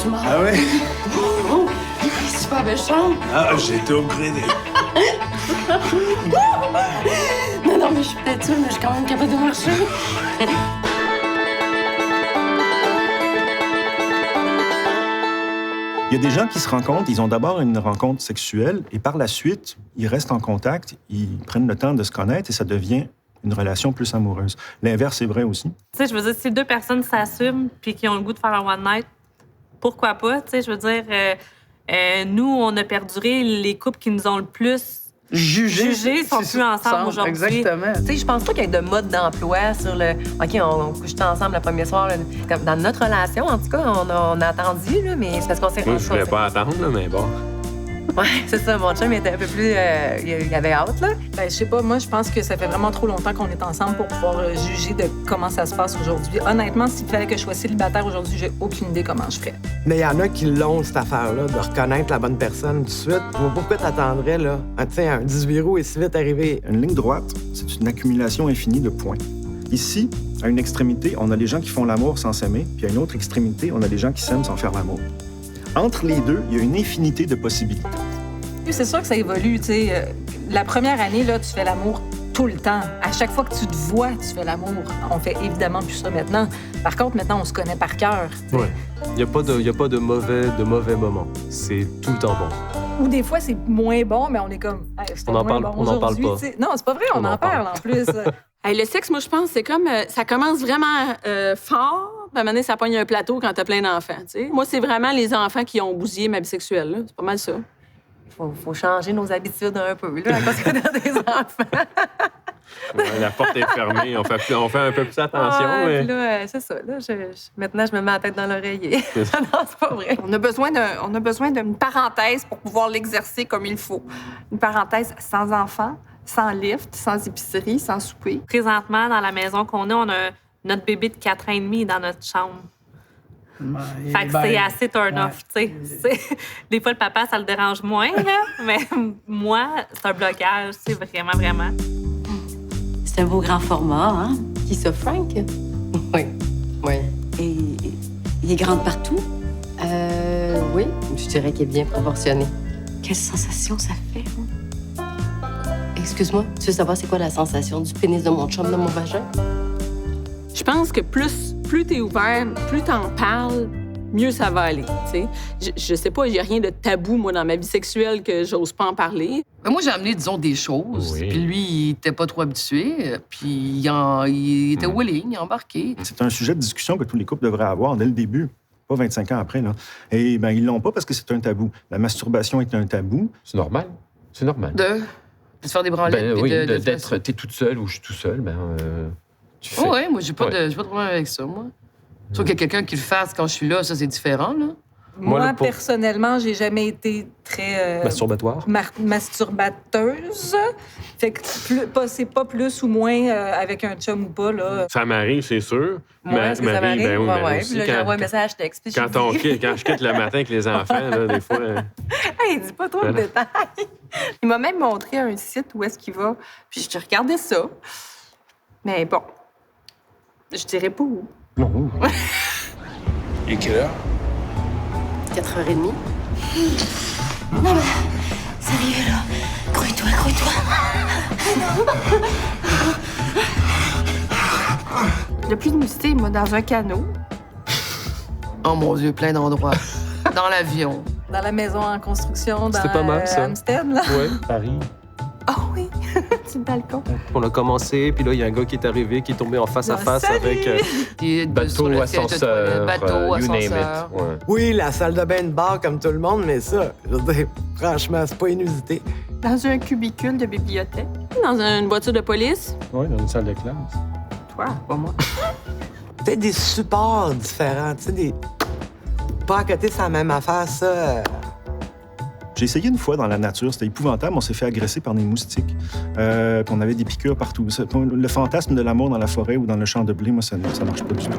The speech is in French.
tu mords. Ah ouais? Super méchant. Ah, j'ai été upgradé. Non, mais je suis peut-être sûre, mais je suis quand même capable de marcher. Il y a des gens qui se rencontrent, ils ont d'abord une rencontre sexuelle et par la suite, ils restent en contact, ils prennent le temps de se connaître et ça devient une relation plus amoureuse. L'inverse est vrai aussi. Tu sais, je veux dire, si deux personnes s'assument puis qui ont le goût de faire un one night, pourquoi pas? Tu sais, je veux dire, nous, on a perduré les couples qui nous ont le plus jugés sont plus ensemble aujourd'hui. Exactement. Tu sais, je pense pas qu'il y ait de mode d'emploi sur le OK, on couche ensemble le premier soir. Là. Comme dans notre relation, en tout cas, on a attendu, là, mais c'est parce qu'on s'est Moi, je voulais pas attendre, là, mais bon. Ouais, c'est ça. Mon chum était un peu plus. Il avait hâte, là. Ben, je sais pas, moi, je pense que ça fait vraiment trop longtemps qu'on est ensemble pour pouvoir juger de comment ça se passe aujourd'hui. Honnêtement, s'il fallait que je sois célibataire aujourd'hui, j'ai aucune idée comment je ferais. Mais il y en a qui l'ont, cette affaire-là, de reconnaître la bonne personne tout de suite. Pourquoi t'attendrais, là? Tu sais, un 18 roues est si vite arrivé. Une ligne droite, c'est une accumulation infinie de points. Ici, à une extrémité, on a les gens qui font l'amour sans s'aimer, puis à une autre extrémité, on a les gens qui s'aiment sans faire l'amour. Entre les deux, il y a une infinité de possibilités. C'est sûr que ça évolue, tu sais. La première année, là, tu fais l'amour tout le temps. À chaque fois que tu te vois, tu fais l'amour. On fait évidemment plus ça maintenant. Par contre, maintenant, on se connaît par cœur. Ouais. Il n'y a pas de mauvais moments. C'est tout le temps bon. Ou des fois, c'est moins bon, mais on est comme... Hey, On en parle pas. T'sais. Non, c'est pas vrai, on en parle en plus. Hey, le sexe, moi, je pense, c'est comme... ça commence vraiment fort, puis à un moment donné, ça pogne un plateau quand t'as plein d'enfants, tu sais. Moi, c'est vraiment les enfants qui ont bousillé ma vie sexuelle, là. C'est pas mal ça. Faut changer nos habitudes un peu, là, parce qu'on a des enfants. Ouais, la porte est fermée, on fait un peu plus attention. Ouais, mais... puis là, c'est ça. Là, maintenant, je me mets la tête dans l'oreiller. Non, c'est pas vrai. On a besoin d'une parenthèse pour pouvoir l'exercer comme il faut. Une parenthèse sans enfant, sans lift, sans épicerie, sans souper. Présentement, dans la maison qu'on a, on a notre bébé de 4 ans et demi dans notre chambre. Fait que c'est assez turn-off, tu sais. Des fois, le papa, ça le dérange moins, là, mais moi, c'est un blocage, c'est vraiment, vraiment. C'est un beau grand format, hein? Qui ça, Frank? Oui. Et il est grand de partout. Oui, je dirais qu'il est bien proportionné. Quelle sensation ça fait, hein? Excuse-moi, tu veux savoir c'est quoi la sensation du pénis de mon chum dans mon vagin? Je pense que plus t'es ouvert, plus t'en parles, mieux ça va aller, tu sais. Je sais pas, j'ai rien de tabou, moi, dans ma vie sexuelle que j'ose pas en parler. Moi, j'ai amené, disons, des choses. Oui. Puis lui, il était pas trop habitué. Puis il était willing, embarqué. C'est un sujet de discussion que tous les couples devraient avoir dès le début, pas 25 ans après, là. Et bien, ils l'ont pas parce que c'est un tabou. La masturbation est un tabou. C'est normal. C'est normal. De se faire des branlettes. Ben, puis oui, de d'être... T'es toute seule ou je suis tout seul, ben... tu fais. Oh, oui, moi, j'ai pas de problème avec ça, moi. Sauf qu'il y a quelqu'un qui le fasse quand je suis là, ça, c'est différent, là. Moi, personnellement, j'ai jamais été très... Masturbatoire? Masturbateuse. Fait que c'est pas plus ou moins avec un chum ou pas, là. Ça m'arrive, c'est sûr. Moi, est-ce que ça m'arrive? Ben oui, mais ouais. aussi, Puis là, j'envoie un message texte. Puis quand je quitte le matin avec les enfants, là, des fois... Hey, dis pas trop de détails. Il m'a même montré un site où est-ce qu'il va. Puis je regardais ça. Mais bon, je dirais pas où. Et quelle heure? 4h30. Non, mais sérieux, là. Grouille-toi. Il y a plus de nudité, moi, dans un canot. Oh, mon Dieu, plein d'endroits. Dans l'avion. Dans la maison en construction, dans C'était pas mal, ça. Amstead, là. Oui, Paris. Ah oui, c'est le balcon. On a commencé, puis là, il y a un gars qui est arrivé, qui est tombé en face à face avec... Puis Bateau, sur le siège de ascenseur, toilette, bateau, you name it. ascenseur. Ouais. Oui, la salle de bain de bar comme tout le monde, mais ça, je veux dire, franchement, c'est pas inusité. Dans un cubicule de bibliothèque. Dans une voiture de police. Oui, dans une salle de classe. Toi, pas moi. Peut-être des supports différents, tu sais, des... Pas à côté, c'est la même affaire, ça. J'ai essayé une fois dans la nature, c'était épouvantable, on s'est fait agresser par des moustiques, puis on avait des piqûres partout. Le fantasme de l'amour dans la forêt ou dans le champ de blé, moi, ça marche pas du tout.